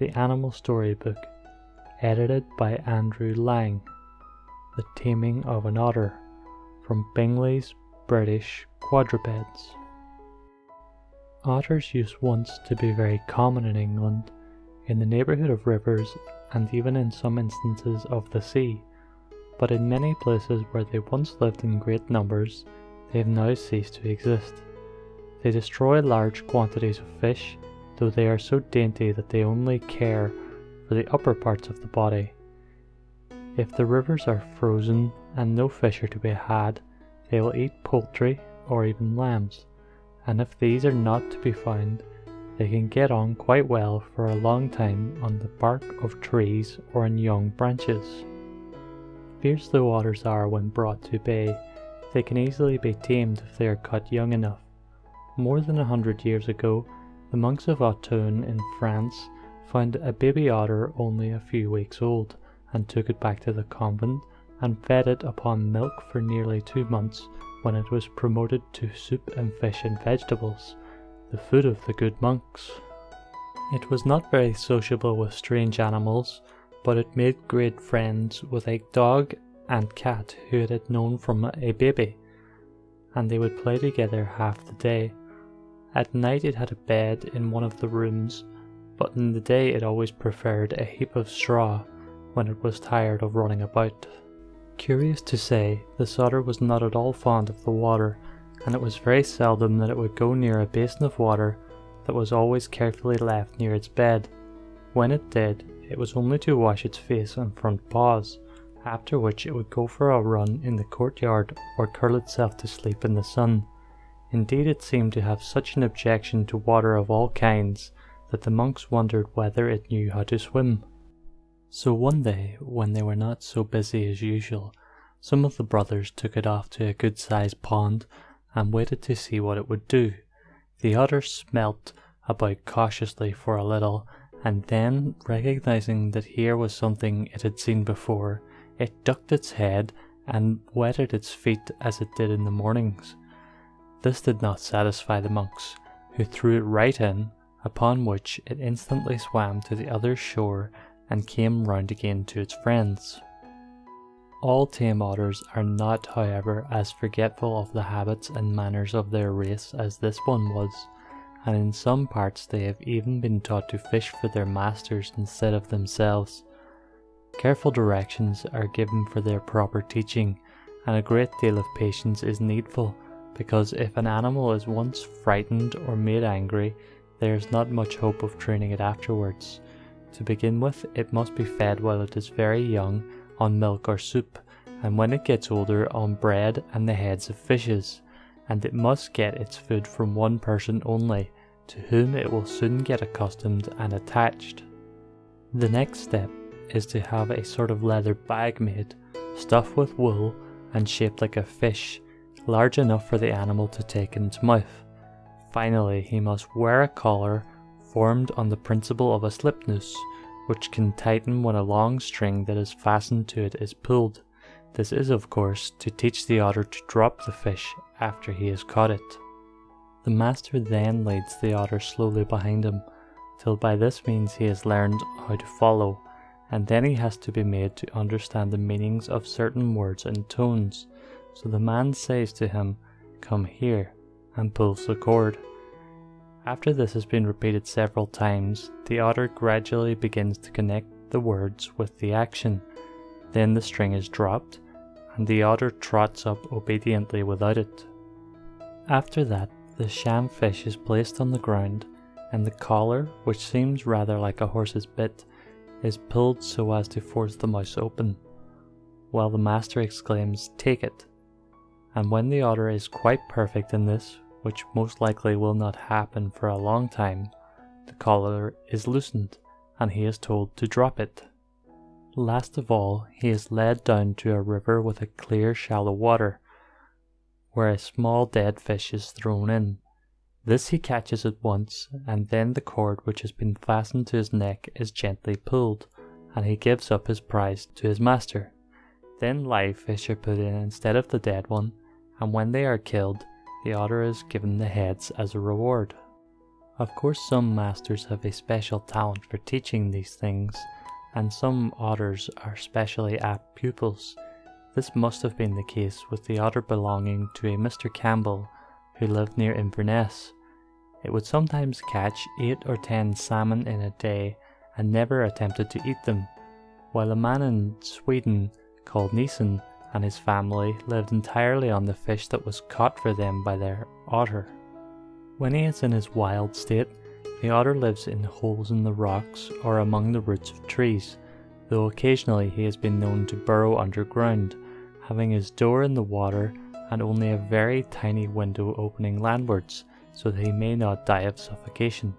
the animal storybook, edited by Andrew Lang, The Taming of an Otter, from Bingley's British Quadrupeds. Otters used once to be very common in England, in the neighbourhood of rivers and even in some instances of the sea, but in many places where they once lived in great numbers, they have now ceased to exist. They destroy large quantities of fish, though they are so dainty that they only care for the upper parts of the body. If the rivers are frozen and no fish are to be had, they will eat poultry or even lambs, and if these are not to be found, they can get on quite well for a long time on the bark of trees or in young branches. Fierce though otters are when brought to bay, they can easily be tamed if they are caught young enough. More than 100 years ago, the monks of Autun in France found a baby otter only a few weeks old and took it back to the convent and fed it upon milk for nearly 2 months, when it was promoted to soup and fish and vegetables, the food of the good monks. It was not very sociable with strange animals, but it made great friends with a dog and cat who it had known from a baby, and they would play together half the day. At night it had a bed in one of the rooms, but in the day it always preferred a heap of straw when it was tired of running about. Curious to say, this otter was not at all fond of the water, and it was very seldom that it would go near a basin of water that was always carefully left near its bed. When it did, it was only to wash its face and front paws, after which it would go for a run in the courtyard or curl itself to sleep in the sun. Indeed, it seemed to have such an objection to water of all kinds that the monks wondered whether it knew how to swim. So one day, when they were not so busy as usual, some of the brothers took it off to a good-sized pond and waited to see what it would do. The otter smelt about cautiously for a little, and then, recognizing that here was something it had seen before, it ducked its head and wetted its feet as it did in the mornings. This did not satisfy the monks, who threw it right in, upon which it instantly swam to the other shore and came round again to its friends. All tame otters are not, however, as forgetful of the habits and manners of their race as this one was, and in some parts they have even been taught to fish for their masters instead of themselves. Careful directions are given for their proper teaching, and a great deal of patience is needful, because if an animal is once frightened or made angry, there is not much hope of training it afterwards. To begin with, it must be fed while it is very young on milk or soup, and when it gets older on bread and the heads of fishes, and it must get its food from one person only, to whom it will soon get accustomed and attached. The next step is to have a sort of leather bag made, stuffed with wool and shaped like a fish, large enough for the animal to take in its mouth. Finally, he must wear a collar formed on the principle of a slip noose, which can tighten when a long string that is fastened to it is pulled. This is, of course, to teach the otter to drop the fish after he has caught it. The master then leads the otter slowly behind him, till by this means he has learned how to follow, and then he has to be made to understand the meanings of certain words and tones. So the man says to him, "Come here," and pulls the cord. After this has been repeated several times, the otter gradually begins to connect the words with the action. Then the string is dropped, and the otter trots up obediently without it. After that, the sham fish is placed on the ground, and the collar, which seems rather like a horse's bit, is pulled so as to force the mouth open, while the master exclaims, "Take it!" And when the otter is quite perfect in this, which most likely will not happen for a long time, the collar is loosened, and he is told to drop it. Last of all, he is led down to a river with a clear shallow water, where a small dead fish is thrown in. This he catches at once, and then the cord which has been fastened to his neck is gently pulled, and he gives up his prize to his master. Then live fish are put in instead of the dead one, and when they are killed, the otter is given the heads as a reward. Of course, some masters have a special talent for teaching these things, and some otters are specially apt pupils. This must have been the case with the otter belonging to a Mr. Campbell who lived near Inverness. It would sometimes catch 8 or 10 salmon in a day and never attempted to eat them, while a man in Sweden called Nissen and his family lived entirely on the fish that was caught for them by their otter. When he is in his wild state, the otter lives in holes in the rocks or among the roots of trees, though occasionally he has been known to burrow underground, having his door in the water and only a very tiny window opening landwards, so that he may not die of suffocation.